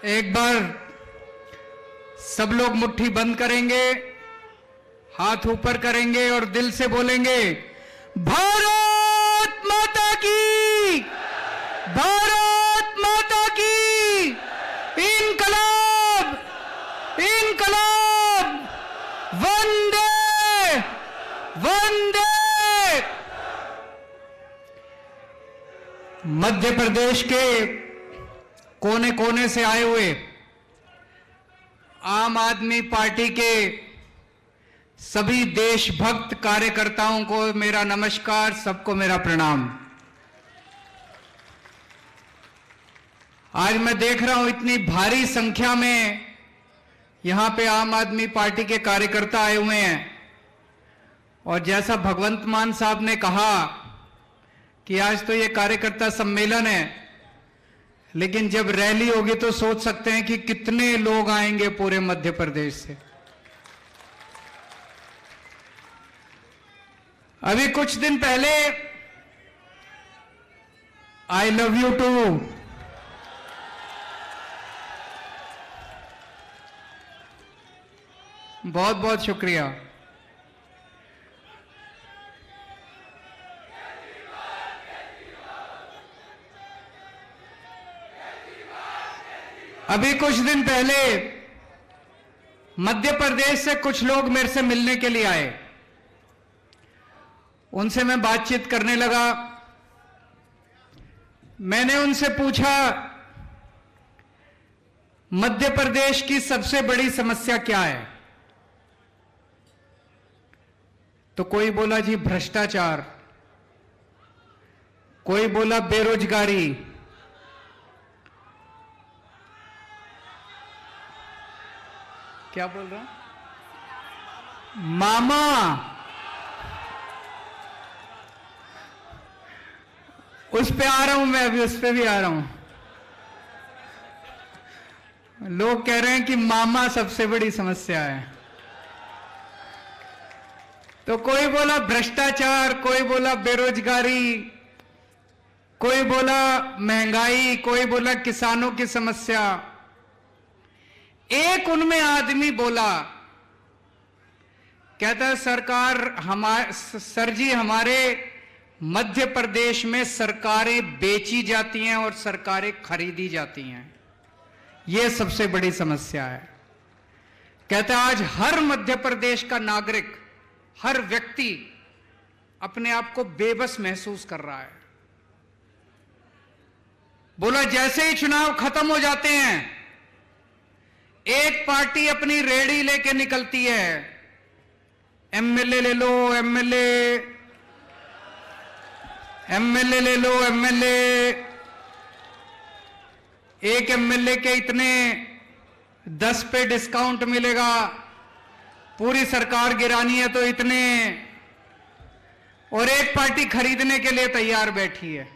एक बार सब लोग मुट्ठी बंद करेंगे, हाथ ऊपर करेंगे और दिल से बोलेंगे, भारत माता की, भारत माता की, इनकलाब, इनकलाब, वंदे वंदे। मध्य प्रदेश के कोने कोने से आए हुए आम आदमी पार्टी के सभी देशभक्त कार्यकर्ताओं को मेरा नमस्कार, सबको मेरा प्रणाम। आज मैं देख रहा हूं इतनी भारी संख्या में यहां पे आम आदमी पार्टी के कार्यकर्ता आए हुए हैं और जैसा भगवंत मान साहब ने कहा कि आज तो ये कार्यकर्ता सम्मेलन है, लेकिन जब रैली होगी तो सोच सकते हैं कि कितने लोग आएंगे पूरे मध्य प्रदेश से। अभी कुछ दिन पहले आई लव यू टू बहुत बहुत शुक्रिया। अभी कुछ दिन पहले मध्य प्रदेश से कुछ लोग मेरे से मिलने के लिए आए। उनसे मैं बातचीत करने लगा। मैंने उनसे पूछा, मध्य प्रदेश की सबसे बड़ी समस्या क्या है? तो कोई बोला जी भ्रष्टाचार, कोई बोला बेरोजगारी, क्या बोल रहा हूं, मामा, उस पे आ रहा हूं मैं, अभी उस पे भी आ रहा हूं। लोग कह रहे हैं कि मामा सबसे बड़ी समस्या है। तो कोई बोला भ्रष्टाचार, कोई बोला बेरोजगारी, कोई बोला महंगाई, कोई बोला किसानों की समस्या। एक उनमें आदमी बोला, कहता सरकार सर जी, हमारे मध्य प्रदेश में सरकारें बेची जाती हैं और सरकारें खरीदी जाती हैं, यह सबसे बड़ी समस्या है। कहता आज हर मध्य प्रदेश का नागरिक, हर व्यक्ति अपने आप को बेबस महसूस कर रहा है। बोला जैसे ही चुनाव खत्म हो जाते हैं, एक पार्टी अपनी रेडी लेके निकलती है, एमएलए ले लो, एमएलए ले लो, एमएलए, एक एमएलए के इतने 10 पे डिस्काउंट मिलेगा, पूरी सरकार गिरानी है तो इतने, और एक पार्टी खरीदने के लिए तैयार बैठी है।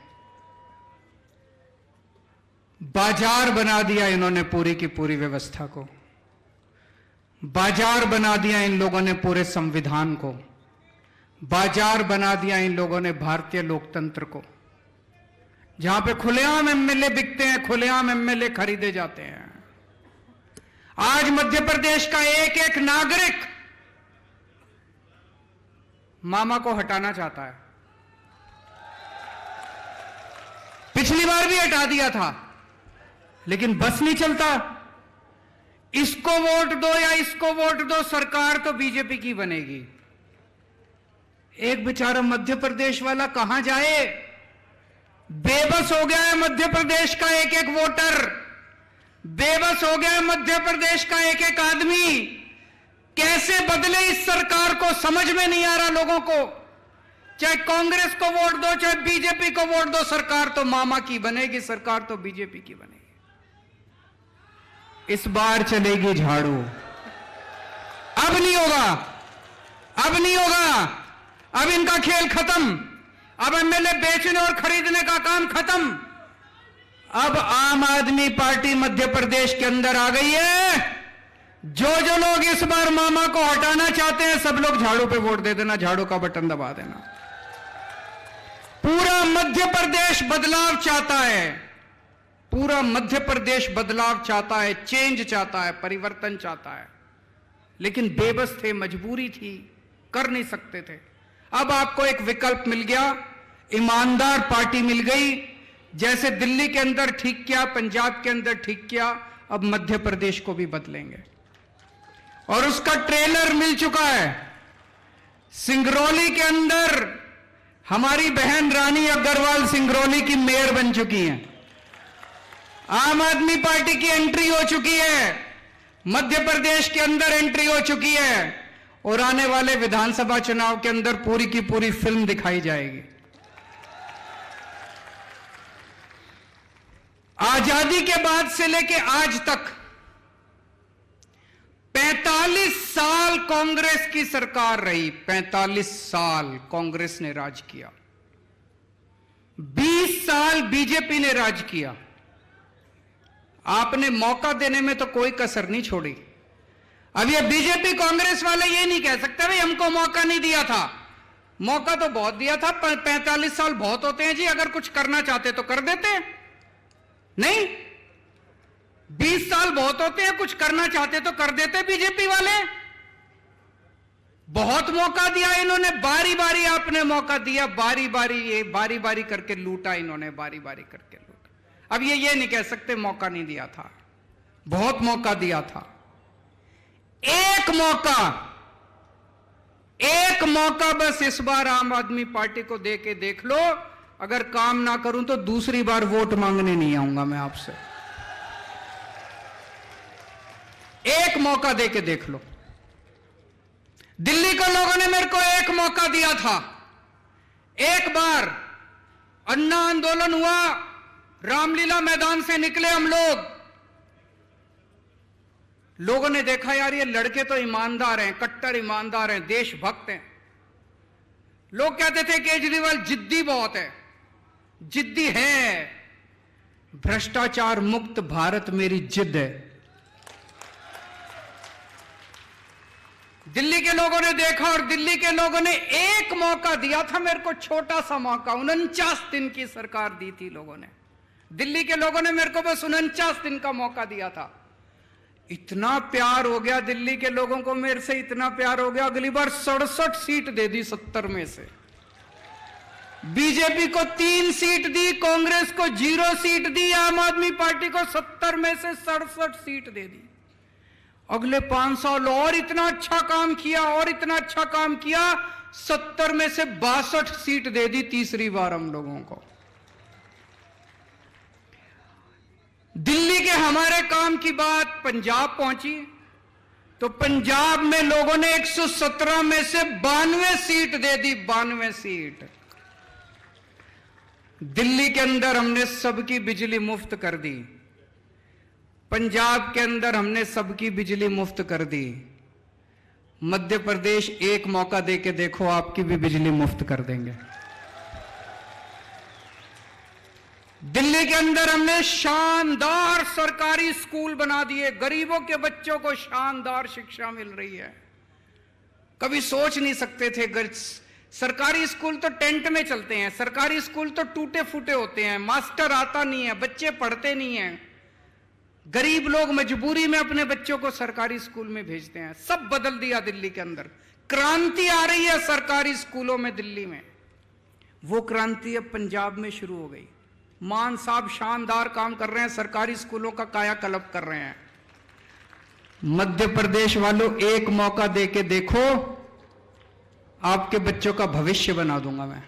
बाजार बना दिया इन्होंने पूरी की पूरी व्यवस्था को, बाजार बना दिया इन लोगों ने पूरे संविधान को, बाजार बना दिया इन लोगों ने भारतीय लोकतंत्र को, जहां पे खुलेआम एमएलए बिकते हैं, खुलेआम एमएलए खरीदे जाते हैं। आज मध्य प्रदेश का एक एक नागरिक मामा को हटाना चाहता है। पिछली बार भी हटा दिया था, लेकिन बस नहीं चलता। इसको वोट दो या इसको वोट दो, सरकार तो बीजेपी की बनेगी। एक बेचारा मध्य प्रदेश वाला कहां जाए? बेबस हो गया है मध्य प्रदेश का एक एक वोटर, बेबस हो गया है मध्य प्रदेश का एक एक आदमी। कैसे बदले इस सरकार को समझ में नहीं आ रहा लोगों को। चाहे कांग्रेस को वोट दो, चाहे बीजेपी को वोट दो, सरकार तो मामा की बनेगी, सरकार तो बीजेपी की बनेगी। इस बार चलेगी झाड़ू। अब नहीं होगा, अब नहीं होगा, अब इनका खेल खत्म। अब एमएलए बेचने और खरीदने का काम खत्म। अब आम आदमी पार्टी मध्य प्रदेश के अंदर आ गई है। जो जो लोग इस बार मामा को हटाना चाहते हैं, सब लोग झाड़ू पे वोट दे देना, झाड़ू का बटन दबा देना। पूरा मध्य प्रदेश बदलाव चाहता है। पूरा मध्य प्रदेश बदलाव चाहता है, चेंज चाहता है, परिवर्तन चाहता है, लेकिन बेबस थे, मजबूरी थी, कर नहीं सकते थे। अब आपको एक विकल्प मिल गया, ईमानदार पार्टी मिल गई। जैसे दिल्ली के अंदर ठीक किया, पंजाब के अंदर ठीक किया, अब मध्य प्रदेश को भी बदलेंगे और उसका ट्रेलर मिल चुका है। सिंगरौली के अंदर हमारी बहन रानी अग्रवाल सिंगरौली की मेयर बन चुकी हैं। आम आदमी पार्टी की एंट्री हो चुकी है, मध्य प्रदेश के अंदर एंट्री हो चुकी है और आने वाले विधानसभा चुनाव के अंदर पूरी की पूरी फिल्म दिखाई जाएगी। आजादी के बाद से लेके आज तक 45 साल कांग्रेस की सरकार रही, 45 साल कांग्रेस ने राज किया, 20 साल बीजेपी ने राज किया। आपने मौका देने में तो कोई कसर नहीं छोड़ी। अब ये बीजेपी कांग्रेस वाले ये नहीं कह सकते भाई हमको मौका नहीं दिया था। मौका तो बहुत दिया था, 45 साल बहुत होते हैं जी, अगर कुछ करना चाहते तो कर देते। नहीं, 20 साल बहुत होते हैं, कुछ करना चाहते तो कर देते। बीजेपी वाले बहुत मौका दिया इन्होंने, बारी बारी आपने मौका दिया, बारी बारी करके लूटा इन्होंने, बारी बारी करके लूटा। अब ये नहीं कह सकते मौका नहीं दिया था, बहुत मौका दिया था। एक मौका बस इस बार आम आदमी पार्टी को दे के देख लो। अगर काम ना करूं तो दूसरी बार वोट मांगने नहीं आऊंगा मैं आपसे। एक मौका दे के देख लो। दिल्ली के लोगों ने मेरे को एक मौका दिया था। एक बार अन्ना आंदोलन हुआ, रामलीला मैदान से निकले हम लोगों ने देखा यार ये लड़के तो ईमानदार हैं, कट्टर ईमानदार हैं, देशभक्त हैं। लोग कहते थे केजरीवाल जिद्दी बहुत है, जिद्दी है। भ्रष्टाचार मुक्त भारत मेरी जिद है। दिल्ली के लोगों ने देखा और दिल्ली के लोगों ने एक मौका दिया था मेरे को, छोटा सा मौका। 49 दिन की सरकार दी थी लोगों ने। दिल्ली के लोगों ने मेरे को बस 49 दिन का मौका दिया था। इतना प्यार हो गया दिल्ली के लोगों को मेरे से, इतना प्यार हो गया, अगली बार 67 सीट दे दी 70 में से। बीजेपी को 3 सीट दी, कांग्रेस को 0 सीट दी, आम आदमी पार्टी को 70 में से 67 सीट दे दी। अगले 5 साल और इतना अच्छा काम किया, और इतना अच्छा काम किया, 70 में से 62 सीट दे दी तीसरी बार हम लोगों को। दिल्ली के हमारे काम की बात पंजाब पहुंची तो पंजाब में लोगों ने 117 में से 92 सीट दे दी, 92 सीट। दिल्ली के अंदर हमने सबकी बिजली मुफ्त कर दी, पंजाब के अंदर हमने सबकी बिजली मुफ्त कर दी। मध्य प्रदेश एक मौका दे के देखो, आपकी भी बिजली मुफ्त कर देंगे। दिल्ली के अंदर हमने शानदार सरकारी स्कूल बना दिए, गरीबों के बच्चों को शानदार शिक्षा मिल रही है। कभी सोच नहीं सकते थे, सरकारी स्कूल तो टेंट में चलते हैं, सरकारी स्कूल तो टूटे फूटे होते हैं, मास्टर आता नहीं है, बच्चे पढ़ते नहीं हैं, गरीब लोग मजबूरी में अपने बच्चों को सरकारी स्कूल में भेजते हैं। सब बदल दिया दिल्ली के अंदर। क्रांति आ रही है सरकारी स्कूलों में दिल्ली में। वो क्रांति अब पंजाब में शुरू हो गई। मान साहब शानदार काम कर रहे हैं, सरकारी स्कूलों का कायाकल्प कर रहे हैं। मध्य प्रदेश वालों एक मौका दे के देखो, आपके बच्चों का भविष्य बना दूंगा मैं।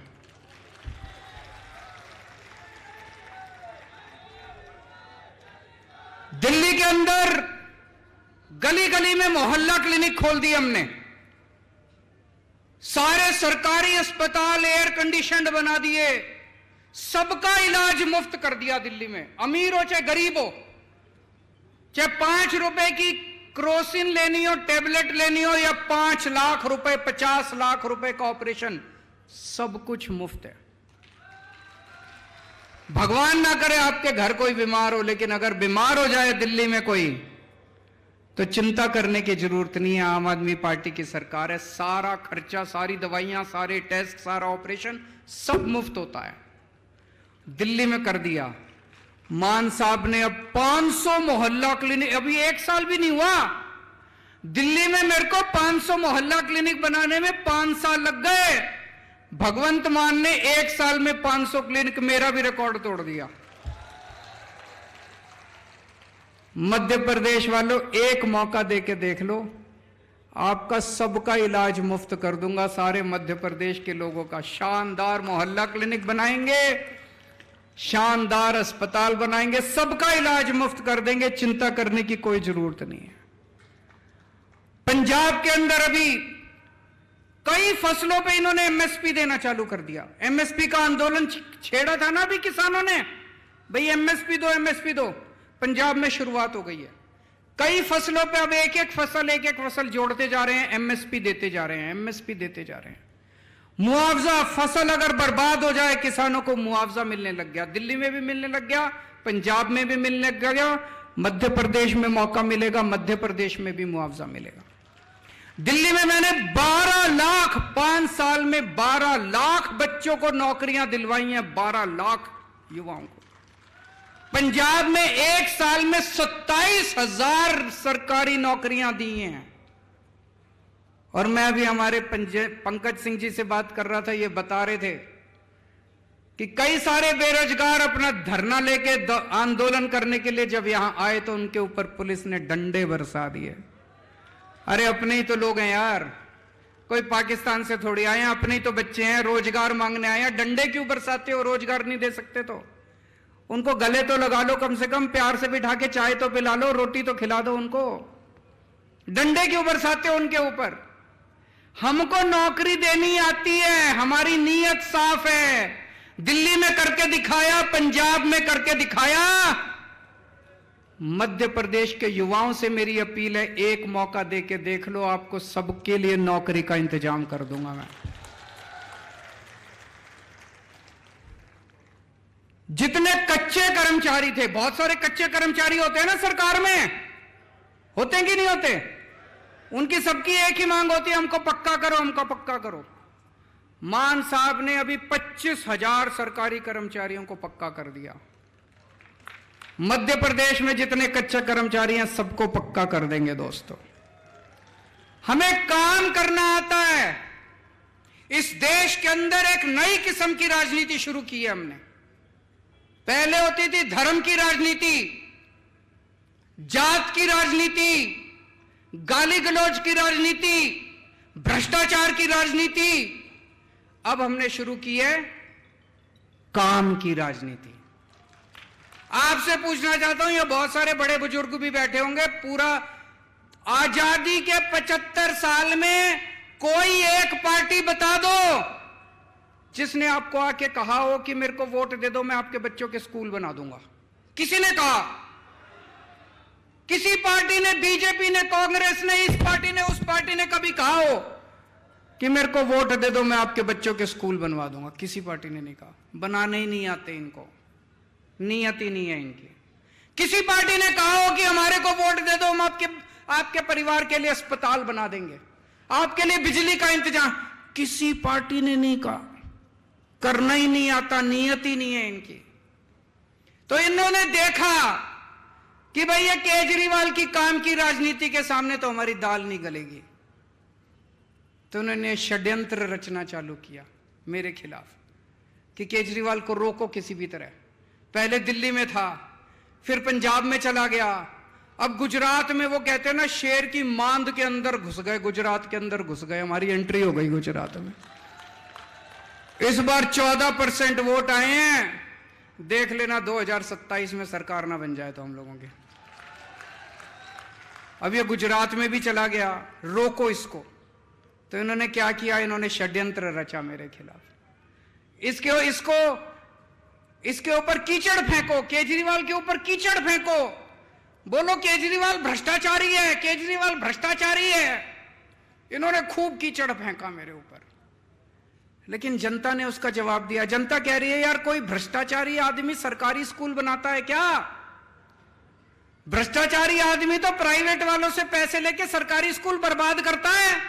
दिल्ली के अंदर गली गली में मोहल्ला क्लिनिक खोल दिए हमने, सारे सरकारी अस्पताल एयर कंडीशनड बना दिए, सबका इलाज मुफ्त कर दिया दिल्ली में। अमीर हो चाहे गरीब हो, चाहे 5 रुपए की क्रोसिन लेनी हो, टेबलेट लेनी हो, या 5 लाख रुपए 50 लाख रुपए का ऑपरेशन, सब कुछ मुफ्त है। भगवान ना करे आपके घर कोई बीमार हो, लेकिन अगर बीमार हो जाए दिल्ली में कोई, तो चिंता करने की जरूरत नहीं है। आम आदमी पार्टी की सरकार है, सारा खर्चा, सारी दवाइयां, सारे टेस्ट, सारा ऑपरेशन सब मुफ्त होता है। दिल्ली में कर दिया। मान साहब ने अब 500 मोहल्ला क्लिनिक, अभी 1 साल भी नहीं हुआ, दिल्ली में मेरे को 500 मोहल्ला क्लिनिक बनाने में 5 साल लग गए। भगवंत मान ने 1 साल में 500 क्लिनिक, मेरा भी रिकॉर्ड तोड़ दिया। मध्य प्रदेश वालों, एक मौका देके देख लो, आपका सबका इलाज मुफ्त कर दूंगा। सारे मध्य प्रदेश के लोगों का शानदार मोहल्ला क्लिनिक बनाएंगे, शानदार अस्पताल बनाएंगे, सबका इलाज मुफ्त कर देंगे, चिंता करने की कोई जरूरत नहीं है। पंजाब के अंदर अभी कई फसलों पे इन्होंने एमएसपी देना चालू कर दिया। एमएसपी का आंदोलन छेड़ा था ना अभी किसानों ने, भाई एमएसपी दो, एमएसपी दो। पंजाब में शुरुआत हो गई है, कई फसलों पे अब एक एक फसल जोड़ते जा रहे हैं, एमएसपी देते जा रहे हैं, एमएसपी देते जा रहे हैं। मुआवजा, फसल अगर बर्बाद हो जाए किसानों को मुआवजा मिलने लग गया, दिल्ली में भी मिलने लग गया, पंजाब में भी मिलने लग गया, मध्य प्रदेश में मौका मिलेगा, मध्य प्रदेश में भी मुआवजा मिलेगा। दिल्ली में मैंने 12 लाख, 5 साल में 12 लाख बच्चों को नौकरियां दिलवाई हैं, 12 लाख युवाओं को। पंजाब में 1 साल में 27,000 सरकारी नौकरियां दी हैं। और मैं भी हमारे पंकज सिंह जी से बात कर रहा था, ये बता रहे थे कि कई सारे बेरोजगार अपना धरना लेके आंदोलन करने के लिए जब यहां आए तो उनके ऊपर पुलिस ने डंडे बरसा दिए। अरे अपने ही तो लोग हैं यार, कोई पाकिस्तान से थोड़ी आए हैं, अपने ही तो बच्चे हैं, रोजगार मांगने आए हैं, डंडे क्यों बरसाते हो? रोजगार नहीं दे सकते तो उनको गले तो लगा लो, कम से कम प्यार से बिठा के चाय तो पिला लो, रोटी तो खिला दो उनको, डंडे क्यों बरसाते हो उनके ऊपर? हमको नौकरी देनी आती है, हमारी नीयत साफ है। दिल्ली में करके दिखाया, पंजाब में करके दिखाया। मध्य प्रदेश के युवाओं से मेरी अपील है, एक मौका देके देख लो, आपको सबके लिए नौकरी का इंतजाम कर दूंगा मैं। जितने कच्चे कर्मचारी थे, बहुत सारे कच्चे कर्मचारी होते हैं ना सरकार में, होते हैं कि नहीं होते? उनकी सबकी एक ही मांग होती है, हमको पक्का करो, हमको पक्का करो। मान साहब ने अभी 25,000 सरकारी कर्मचारियों को पक्का कर दिया। मध्य प्रदेश में जितने कच्चे कर्मचारी हैं सबको पक्का कर देंगे दोस्तों। हमें काम करना आता है। इस देश के अंदर एक नई किस्म की राजनीति शुरू की है हमने। पहले होती थी धर्म की राजनीति, जात की राजनीति, गाली गलौज की राजनीति, भ्रष्टाचार की राजनीति। अब हमने शुरू की है काम की राजनीति। आपसे पूछना चाहता हूं, ये बहुत सारे बड़े बुजुर्ग भी बैठे होंगे, पूरा आजादी के 75 साल में कोई एक पार्टी बता दो जिसने आपको आके कहा हो कि मेरे को वोट दे दो, मैं आपके बच्चों के स्कूल बना दूंगा। किसी ने कहा? किसी पार्टी ने, बीजेपी ने, कांग्रेस ने, इस पार्टी ने, उस पार्टी ने कभी कहा हो कि मेरे को वोट दे दो, मैं आपके बच्चों के स्कूल बनवा दूंगा? किसी पार्टी ने नहीं कहा। बनाने ही नहीं आते इनको, नियत ही नहीं है इनकी। किसी पार्टी ने कहा हो कि हमारे को वोट दे दो, हम आपके परिवार के लिए अस्पताल बना देंगे, आपके लिए बिजली का इंतजाम? किसी पार्टी ने नहीं कहा। करना ही नहीं आता, नियत ही नहीं है इनकी। तो इन्होंने देखा कि भाई ये केजरीवाल की काम की राजनीति के सामने तो हमारी दाल नहीं गलेगी, तो उन्होंने षड्यंत्र रचना चालू किया मेरे खिलाफ कि केजरीवाल को रोको किसी भी तरह। पहले दिल्ली में था, फिर पंजाब में चला गया, अब गुजरात में वो कहते हैं ना शेर की मांद के अंदर घुस गए, गुजरात के अंदर घुस गए, हमारी एंट्री हो गई गुजरात में। इस बार 14% वोट आए हैं, देख लेना 2027 में सरकार ना बन जाए तो हम लोगों के। अब ये गुजरात में भी चला गया, रोको इसको। तो इन्होंने क्या किया? इन्होंने षड्यंत्र रचा मेरे खिलाफ। इसके ऊपर कीचड़ फेंको, केजरीवाल के ऊपर कीचड़ फेंको, बोलो केजरीवाल भ्रष्टाचारी है, केजरीवाल भ्रष्टाचारी है। इन्होंने खूब कीचड़ फेंका मेरे ऊपर, लेकिन जनता ने उसका जवाब दिया। जनता कह रही है यार कोई भ्रष्टाचारी आदमी सरकारी स्कूल बनाता है क्या? भ्रष्टाचारी आदमी तो प्राइवेट वालों से पैसे लेके सरकारी स्कूल बर्बाद करता है।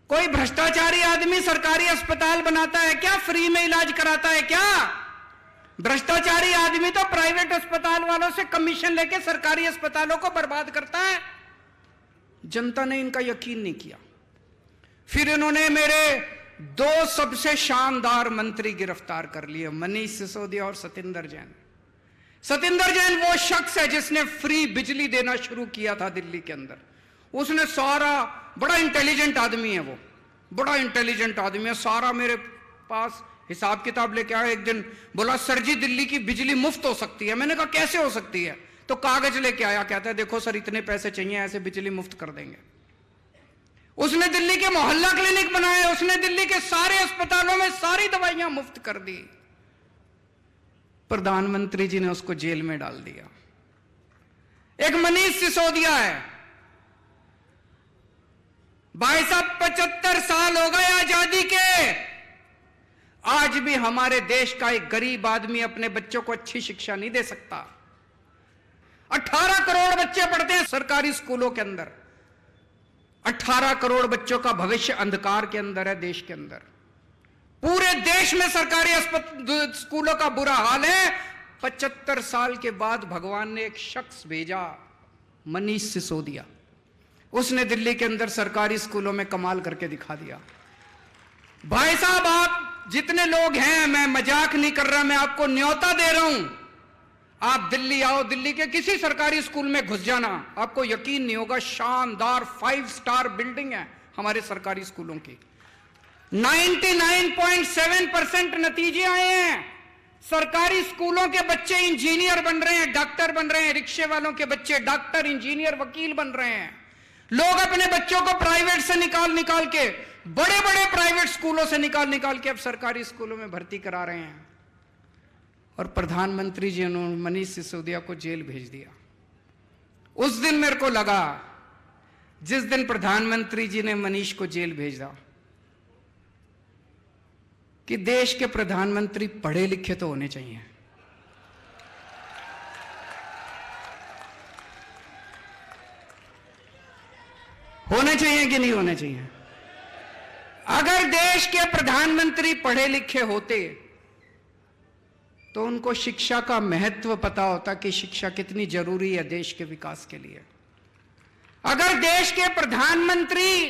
कोई भ्रष्टाचारी आदमी सरकारी अस्पताल बनाता है क्या? फ्री में इलाज कराता है क्या? भ्रष्टाचारी आदमी तो प्राइवेट अस्पताल वालों से कमीशन लेके सरकारी अस्पतालों को बर्बाद करता है। जनता ने इनका यकीन नहीं किया। फिर इन्होंने मेरे दो सबसे शानदार मंत्री गिरफ्तार कर लिए, मनीष सिसोदिया और सतिंदर जैन। सतिंदर जैन वो शख्स है जिसने फ्री बिजली देना शुरू किया था दिल्ली के अंदर। उसने सारा, बड़ा इंटेलिजेंट आदमी है वो, बड़ा इंटेलिजेंट आदमी है, सारा मेरे पास हिसाब किताब लेके आया। एक दिन बोला सर जी दिल्ली की बिजली मुफ्त हो सकती है। मैंने कहा कैसे हो सकती है? तो कागज लेके आया, कहता है देखो सर इतने पैसे चाहिए, ऐसे बिजली मुफ्त कर देंगे। उसने दिल्ली के मोहल्ला क्लिनिक बनाए, उसने दिल्ली के सारे अस्पतालों में सारी दवाइयां मुफ्त कर दी। प्रधानमंत्री जी ने उसको जेल में डाल दिया। एक मनीष सिसोदिया है, भाई साहब 75 साल हो गए आजादी के, आज भी हमारे देश का एक गरीब आदमी अपने बच्चों को अच्छी शिक्षा नहीं दे सकता। 18 करोड़ बच्चे पढ़ते हैं सरकारी स्कूलों के अंदर। 18 करोड़ बच्चों का भविष्य अंधकार के अंदर है देश के अंदर। पूरे देश में सरकारी स्कूलों का बुरा हाल है। 75 साल के बाद भगवान ने एक शख्स भेजा, मनीष सिसोदिया। उसने दिल्ली के अंदर सरकारी स्कूलों में कमाल करके दिखा दिया। भाई साहब आप जितने लोग हैं, मैं मजाक नहीं कर रहा, मैं आपको न्योता दे रहा हूं, आप दिल्ली आओ, दिल्ली के किसी सरकारी स्कूल में घुस जाना, आपको यकीन नहीं होगा, शानदार 5 स्टार बिल्डिंग है हमारे सरकारी स्कूलों की। 99.7% नतीजे आए हैं। सरकारी स्कूलों के बच्चे इंजीनियर बन रहे हैं, डॉक्टर बन रहे हैं, रिक्शे वालों के बच्चे डॉक्टर, इंजीनियर, वकील बन रहे हैं। लोग अपने बच्चों को प्राइवेट से निकाल के, बड़े बड़े प्राइवेट स्कूलों से निकाल के अब सरकारी स्कूलों में भर्ती करा रहे हैं। और प्रधानमंत्री जी ने मनीष सिसोदिया को जेल भेज दिया। उस दिन मेरे को लगा, जिस दिन प्रधानमंत्री जी ने मनीष को जेल भेजा, कि देश के प्रधानमंत्री पढ़े लिखे तो होने चाहिए। होने चाहिए कि नहीं होने चाहिए? अगर देश के प्रधानमंत्री पढ़े लिखे होते तो उनको शिक्षा का महत्व पता होता कि शिक्षा कितनी जरूरी है देश के विकास के लिए। अगर देश के प्रधानमंत्री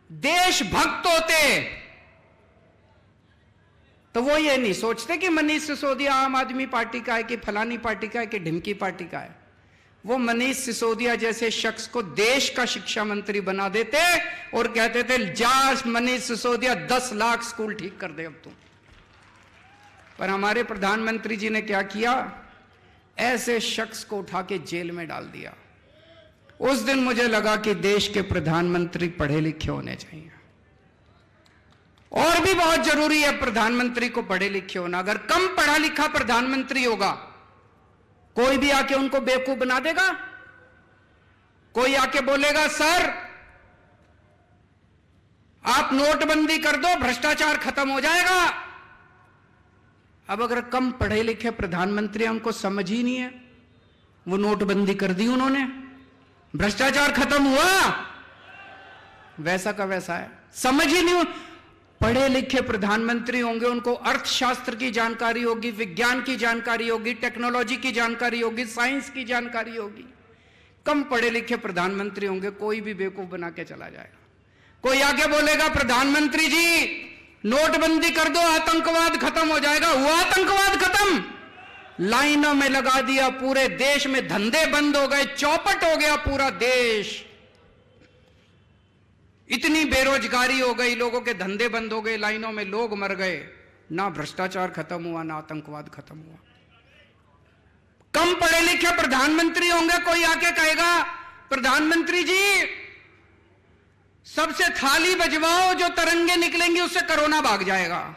देशभक्त होते तो वो ये नहीं सोचते कि मनीष सिसोदिया आम आदमी पार्टी का है, कि फलानी पार्टी का है, कि ढिमकी पार्टी का है। वो मनीष सिसोदिया जैसे शख्स को देश का शिक्षा मंत्री बना देते और कहते थे जा मनीष सिसोदिया 10 लाख स्कूल ठीक कर दे अब तुम। पर हमारे प्रधानमंत्री जी ने क्या किया? ऐसे शख्स को उठा के जेल में डाल दिया। उस दिन मुझे लगा कि देश के प्रधानमंत्री पढ़े लिखे होने चाहिए। और भी बहुत जरूरी है प्रधानमंत्री को पढ़े लिखे होना। अगर कम पढ़ा लिखा प्रधानमंत्री होगा, कोई भी आके उनको बेवकूफ बना देगा। कोई आके बोलेगा सर आप नोटबंदी कर दो, भ्रष्टाचार खत्म हो जाएगा। अब अगर कम पढ़े लिखे प्रधानमंत्री, उनको समझ ही नहीं है, वो नोटबंदी कर दी उन्होंने, भ्रष्टाचार खत्म हुआ, वैसा का वैसा है, समझ ही नहीं। पढ़े लिखे प्रधानमंत्री होंगे, उनको अर्थशास्त्र की जानकारी होगी, विज्ञान की जानकारी होगी, टेक्नोलॉजी की जानकारी होगी, साइंस की जानकारी होगी। कम पढ़े लिखे प्रधानमंत्री होंगे, कोई भी बेवकूफ बना के चला जाएगा। कोई आगे बोलेगा प्रधानमंत्री जी नोटबंदी कर दो, आतंकवाद खत्म हो जाएगा। हुआ आतंकवाद खत्म? लाइनों में लगा दिया, पूरे देश में धंधे बंद हो गए, चौपट हो गया पूरा देश। इतनी बेरोजगारी हो गई, लोगों के धंधे बंद हो गए, लाइनों में लोग मर गए। ना भ्रष्टाचार खत्म हुआ, ना आतंकवाद खत्म हुआ। कम पढ़े लिखे प्रधानमंत्री होंगे, कोई आके कहेगा प्रधानमंत्री जी सबसे थाली बजवाओ, जो तरंगे निकलेंगी उससे कोरोना भाग जाएगा।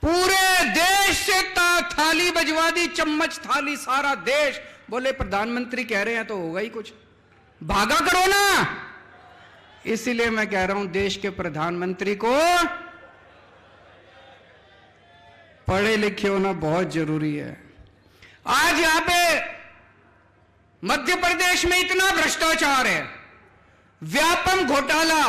पूरे देश से थाली बजवा दी, चम्मच थाली, सारा देश। बोले प्रधानमंत्री कह रहे हैं तो होगा ही कुछ, भागा कोरोना। इसीलिए मैं कह रहा हूं देश के प्रधानमंत्री को पढ़े लिखे होना बहुत जरूरी है। आज यहां पे मध्य प्रदेश में इतना भ्रष्टाचार है, व्यापम घोटाला,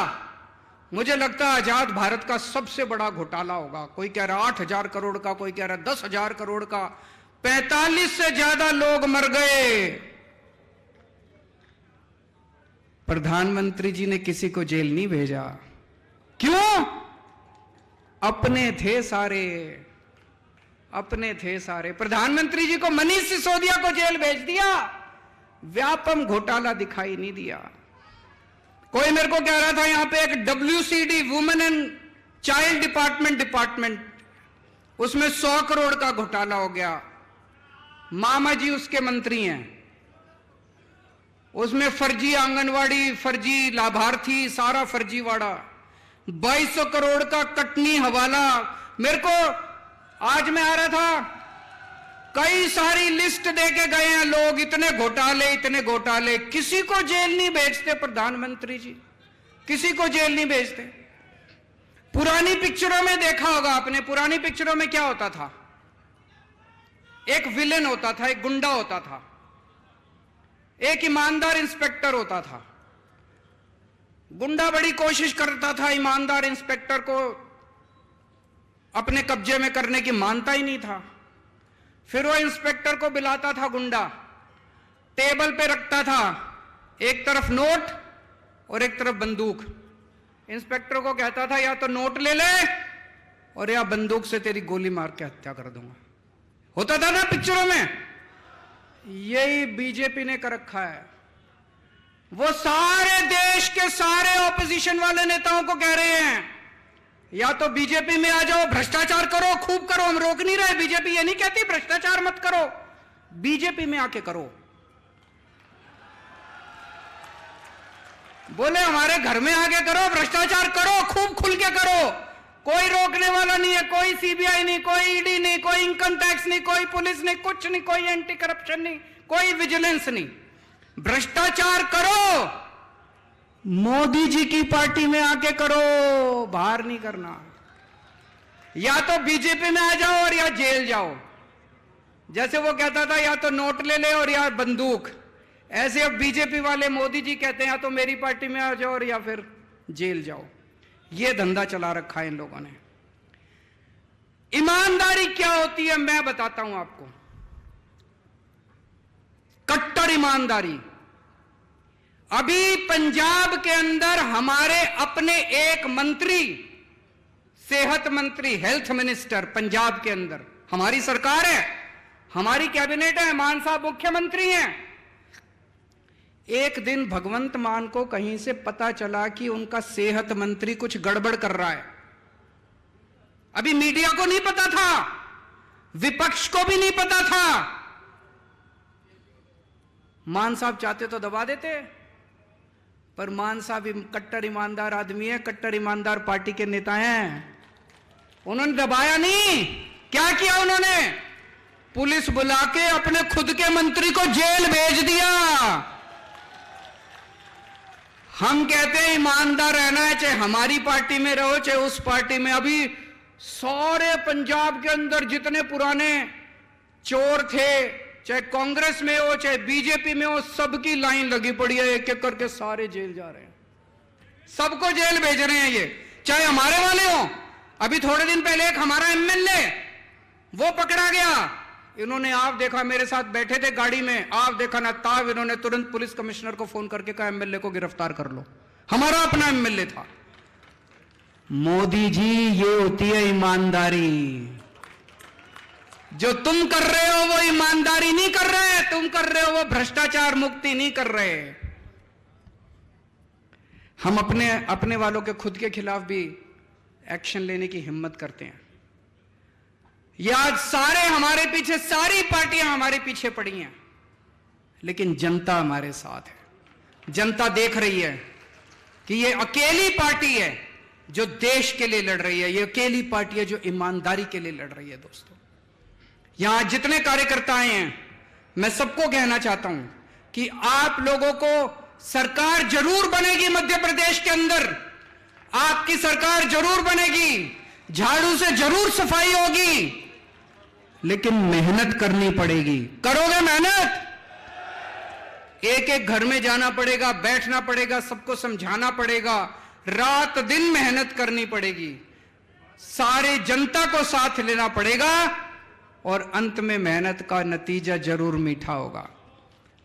मुझे लगता है आजाद भारत का सबसे बड़ा घोटाला होगा। कोई कह रहा 8,000 करोड़ का, कोई कह रहा 10,000 करोड़ का। 45 से ज्यादा लोग मर गए। प्रधानमंत्री जी ने किसी को जेल नहीं भेजा। क्यों? अपने थे सारे, अपने थे सारे। प्रधानमंत्री जी को मनीष सिसोदिया को जेल भेज दिया, व्यापम घोटाला दिखाई नहीं दिया। कोई मेरे को कह रहा था यहां पे एक WCD women and child department, उसमें 100 करोड़ का घोटाला हो गया। मामा जी उसके मंत्री हैं, उसमें फर्जी आंगनवाड़ी, फर्जी लाभार्थी, सारा फर्जीवाड़ा। 2200 करोड़ का कटनी हवाला। मेरे को आज मैं आ रहा था, कई सारी लिस्ट देके गए हैं लोग, इतने घोटाले, इतने घोटाले। किसी को जेल नहीं भेजते प्रधानमंत्री जी, किसी को जेल नहीं भेजते। पुरानी पिक्चरों में देखा होगा आपने, पुरानी पिक्चरों में क्या होता था? एक विलेन होता था, एक गुंडा होता था, एक ईमानदार इंस्पेक्टर होता था। गुंडा बड़ी कोशिश करता था ईमानदार इंस्पेक्टर को अपने कब्जे में करने की, मानता ही नहीं था। फिर वो इंस्पेक्टर को बुलाता था गुंडा, टेबल पे रखता था एक तरफ नोट और एक तरफ बंदूक। इंस्पेक्टर को कहता था या तो नोट ले ले और या बंदूक से तेरी गोली मार के हत्या कर दूंगा। होता था ना पिक्चरों में। यही बीजेपी ने कर रखा है। वो सारे देश के सारे ऑपोजिशन वाले नेताओं को कह रहे हैं या तो बीजेपी में आ जाओ, भ्रष्टाचार करो, खूब करो। हम रोक नहीं रहे, बीजेपी ये नहीं कहती भ्रष्टाचार मत करो, बीजेपी में आके करो। बोले हमारे घर में आके करो, भ्रष्टाचार करो, खूब खुल के करो, कोई रोकने वाला नहीं है। कोई CBI नहीं, कोई ED नहीं, कोई इनकम टैक्स नहीं, कोई पुलिस नहीं, कुछ नहीं, कोई एंटी करप्शन नहीं, कोई विजिलेंस नहीं। भ्रष्टाचार करो, मोदी जी की पार्टी में आके करो, बाहर नहीं करना। या तो बीजेपी में आ जाओ और या जेल जाओ। जैसे वो कहता था या तो नोट ले ले और या बंदूक, ऐसे अब बीजेपी वाले मोदी जी कहते हैं या तो मेरी पार्टी में आ जाओ और या फिर जेल जाओ। ये धंधा चला रखा है इन लोगों ने। ईमानदारी क्या होती है मैं बताता हूं आपको। कट्टर ईमानदारी। अभी पंजाब के अंदर हमारे अपने एक मंत्री, सेहत मंत्री, हेल्थ मिनिस्टर पंजाब के अंदर, हमारी सरकार है, हमारी कैबिनेट है, मान साहब मुख्यमंत्री हैं। एक दिन भगवंत मान को कहीं से पता चला कि उनका सेहत मंत्री कुछ गड़बड़ कर रहा है। अभी मीडिया को नहीं पता था, विपक्ष को भी नहीं पता था। मान साहब चाहते तो दबा देते, पर मान साहब कट्टर ईमानदार आदमी है, कट्टर ईमानदार पार्टी के नेता हैं। उन्होंने दबाया नहीं। क्या किया उन्होंने? पुलिस बुला के अपने खुद के मंत्री को जेल भेज दिया। हम कहते हैं ईमानदार रहना है, चाहे हमारी पार्टी में रहो चाहे उस पार्टी में। अभी सारे पंजाब के अंदर जितने पुराने चोर थे, चाहे कांग्रेस में हो चाहे बीजेपी में हो, सबकी लाइन लगी पड़ी है, एक एक करके सारे जेल जा रहे हैं, सबको जेल भेज रहे हैं ये, चाहे हमारे वाले हो। अभी थोड़े दिन पहले एक हमारा MLA वो पकड़ा गया। इन्होंने आप देखा, मेरे साथ बैठे थे गाड़ी में, आप देखा ना ताब, इन्होंने तुरंत पुलिस कमिश्नर को फोन करके कहा MLA को गिरफ्तार कर लो। हमारा अपना MLA था। मोदी जी, ये होती है ईमानदारी। जो तुम कर रहे हो वो ईमानदारी नहीं कर रहे, तुम कर रहे हो वो भ्रष्टाचार मुक्ति नहीं कर रहे। हम अपने वालों के खुद के खिलाफ भी एक्शन लेने की हिम्मत करते हैं। ये आज सारे हमारे पीछे, सारी पार्टियां हमारे पीछे पड़ी हैं, लेकिन जनता हमारे साथ है। जनता देख रही है कि ये अकेली पार्टी है जो देश के लिए लड़ रही है, ये अकेली पार्टी है जो ईमानदारी के लिए लड़ रही है। दोस्तों, यहां जितने कार्यकर्ता आए हैं, मैं सबको कहना चाहता हूं कि आप लोगों को सरकार जरूर बनेगी मध्य प्रदेश के अंदर, आपकी सरकार जरूर बनेगी, झाड़ू से जरूर सफाई होगी, लेकिन मेहनत करनी पड़ेगी। करोगे मेहनत? एक एक घर में जाना पड़ेगा, बैठना पड़ेगा, सबको समझाना पड़ेगा, रात दिन मेहनत करनी पड़ेगी, सारे जनता को साथ लेना पड़ेगा और अंत में मेहनत का नतीजा जरूर मीठा होगा।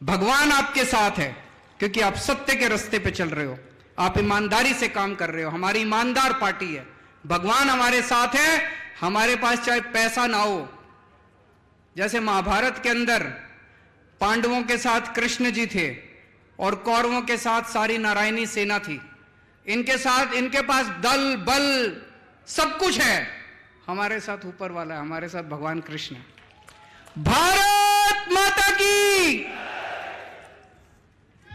भगवान आपके साथ है क्योंकि आप सत्य के रास्ते पे चल रहे हो, आप ईमानदारी से काम कर रहे हो। हमारी ईमानदार पार्टी है, भगवान हमारे साथ है। हमारे पास चाहे पैसा ना हो, जैसे महाभारत के अंदर पांडवों के साथ कृष्ण जी थे और कौरवों के साथ सारी नारायणी सेना थी, इनके साथ इनके पास दल बल सब कुछ है, हमारे साथ ऊपर वाला है, हमारे साथ भगवान कृष्ण है। भारत माता की